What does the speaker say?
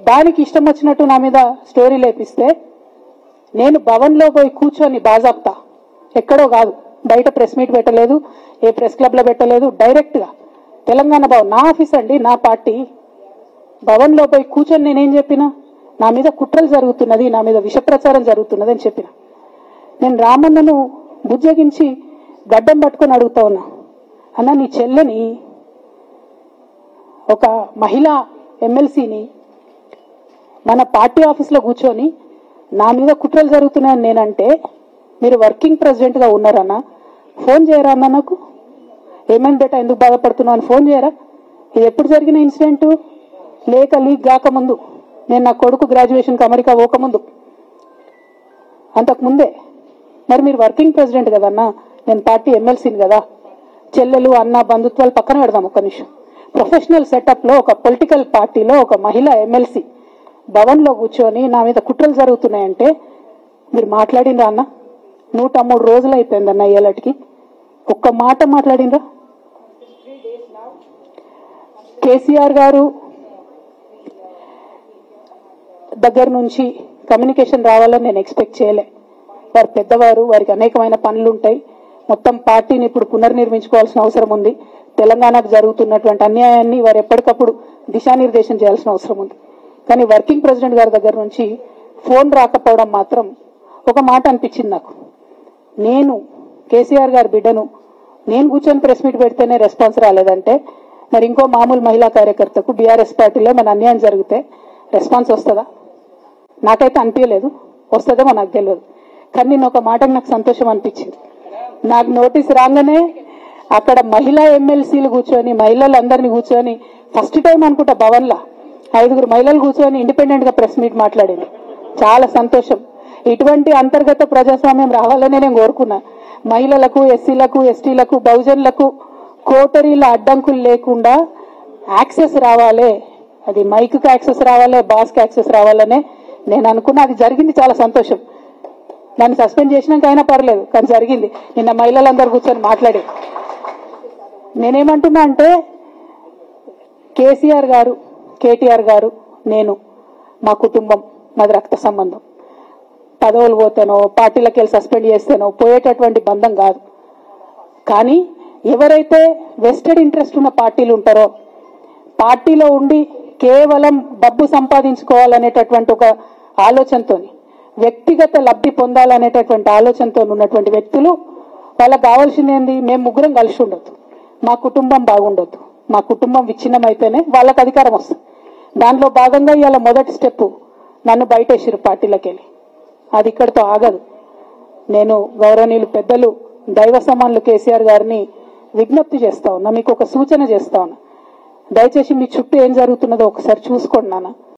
దానికి ఇష్టం వచ్చినట్టు నా మీద స్టోరీ లేపిస్తే నేను భవన్లో పోయి కూర్చొని బాజాప్తా, ఎక్కడో కాదు, బయట ప్రెస్ మీట్ పెట్టలేదు, ఏ ప్రెస్ క్లబ్లో పెట్టలేదు, డైరెక్ట్గా తెలంగాణ భవన్ నా ఆఫీస్ అండి, నా పార్టీ భవన్లో పోయి కూర్చొని నేనేం చెప్పినా, నా మీద కుట్రలు జరుగుతున్నది, నా మీద విషప్రచారం జరుగుతున్నది అని చెప్పిన. నేను రామన్నను బుజ్జగించి గడ్డం పట్టుకొని అడుగుతా ఉన్నా, అన్న నీ చెల్లెని, ఒక మహిళా ఎమ్మెల్సీని మన పార్టీ ఆఫీస్లో కూర్చొని నా మీద కుట్రలు జరుగుతున్నాయని నేనంటే మీరు వర్కింగ్ ప్రెసిడెంట్గా ఉన్నారన్నా, ఫోన్ చేయరా అన్న, నాకు ఏమైంది బేటా, ఎందుకు బాధపడుతున్నావు అని ఫోన్ చేయరా? ఇది ఎప్పుడు జరిగిన ఇన్సిడెంటు? లేక లీక్ కాకముందు, నేను నా కొడుకు గ్రాడ్యుయేషన్కి అమెరికా పోకముందు, అంతకుముందే. మరి మీరు వర్కింగ్ ప్రెసిడెంట్ కదన్నా, నేను పార్టీ ఎమ్మెల్సీని కదా. చెల్లెలు అన్న బంధుత్వాలు పక్కన పెడదాం ఒక్క నిమిషం. ప్రొఫెషనల్ సెటప్లో ఒక పొలిటికల్ పార్టీలో ఒక మహిళా ఎమ్మెల్సీ భవన్లో కూర్చొని నా మీద కుట్రలు జరుగుతున్నాయంటే మీరు మాట్లాడిండ్రా అన్న? 103 రోజులు అయిపోయిందన్న ఇయ్యాలటికి, ఒక్క మాట మాట్లాడిండ్రా? కేసీఆర్ గారు దగ్గర నుంచి కమ్యూనికేషన్ రావాలని నేను ఎక్స్పెక్ట్ చేయలే. వారు పెద్దవారు, వారికి అనేకమైన పనులు ఉంటాయి. మొత్తం పార్టీని ఇప్పుడు పునర్నిర్మించుకోవాల్సిన అవసరం ఉంది. తెలంగాణకు జరుగుతున్నటువంటి అన్యాయాన్ని వారు ఎప్పటికప్పుడు దిశానిర్దేశం చేయాల్సిన అవసరం ఉంది. కానీ వర్కింగ్ ప్రెసిడెంట్ గారి దగ్గర నుంచి ఫోన్ రాకపోవడం మాత్రం ఒక మాట అనిపించింది నాకు. నేను కేసీఆర్ గారి బిడ్డను, నేను కూర్చొని ప్రెస్ మీట్ పెడితేనే రెస్పాన్స్ రాలేదంటే మరి ఇంకో మామూలు మహిళా కార్యకర్తకు బీఆర్ఎస్ పార్టీలో మన అన్యాయం జరిగితే రెస్పాన్స్ వస్తుందా? నాకైతే అనిపించలేదు, వస్తుందేమో నాకు తెలియదు. కానీ నేను ఒక మాటకు నాకు సంతోషం అనిపించింది. నాకు నోటీస్ రాగానే అక్కడ మహిళా ఎమ్మెల్సీలు కూర్చొని, మహిళలందరినీ కూర్చొని, ఫస్ట్ టైం అనుకుంటా భవన్లో 5 మహిళలు కూర్చొని ఇండిపెండెంట్ గా ప్రెస్ మీట్ మాట్లాడింది. చాలా సంతోషం. ఇటువంటి అంతర్గత ప్రజాస్వామ్యం రావాలని నేను కోరుకున్నా. మహిళలకు, ఎస్సీలకు, ఎస్టీలకు, బహుజనులకు కోటరీల అడ్డంకులు లేకుండా యాక్సెస్ రావాలి, అది మైక్కి యాక్సెస్ రావాలి, బాస్కి యాక్సెస్ రావాలనే నేను అనుకున్నా. అది జరిగింది, చాలా సంతోషం. దాన్ని సస్పెండ్ చేసినాక అయినా పర్లేదు, కానీ జరిగింది. నిన్న మహిళలందరూ కూర్చొని మాట్లాడి నేనేమంటున్నా అంటే, కేసీఆర్ గారు, కేటీఆర్ గారు, నేను, మా కుటుంబం, మాది రక్త సంబంధం. పదవులు పోతేనో, పార్టీలకు వెళ్ళి సస్పెండ్ చేస్తేనో పోయేటటువంటి బంధం కాదు. కానీ ఎవరైతే వెస్టెడ్ ఇంట్రెస్ట్ ఉన్న పార్టీలు ఉంటారో, పార్టీలో ఉండి కేవలం డబ్బు సంపాదించుకోవాలనేటటువంటి ఒక ఆలోచనతో, వ్యక్తిగత లబ్ధి పొందాలనేటటువంటి ఆలోచనతో ఉన్నటువంటి వ్యక్తులు, వాళ్ళకి కావాల్సింది ఏంది? మేము ముగ్గురం కలిసి ఉండొద్దు, మా కుటుంబం బాగుండొద్దు, మా కుటుంబం విచ్ఛిన్నం అయితేనే వాళ్ళకి అధికారం వస్తుంది. దాంట్లో భాగంగా ఇవాళ మొదటి స్టెప్ నన్ను బయటేసిరు పార్టీలకు వెళ్ళి. అది ఇక్కడితో ఆగదు. నేను గౌరవనీయులు పెద్దలు దైవ సమానులు కేసీఆర్ గారిని విజ్ఞప్తి చేస్తా ఉన్నా, మీకు ఒక సూచన చేస్తా ఉన్నా. దయచేసి మీ చుట్టూ ఏం జరుగుతున్నదో ఒకసారి చూసుకోండి నాన్న.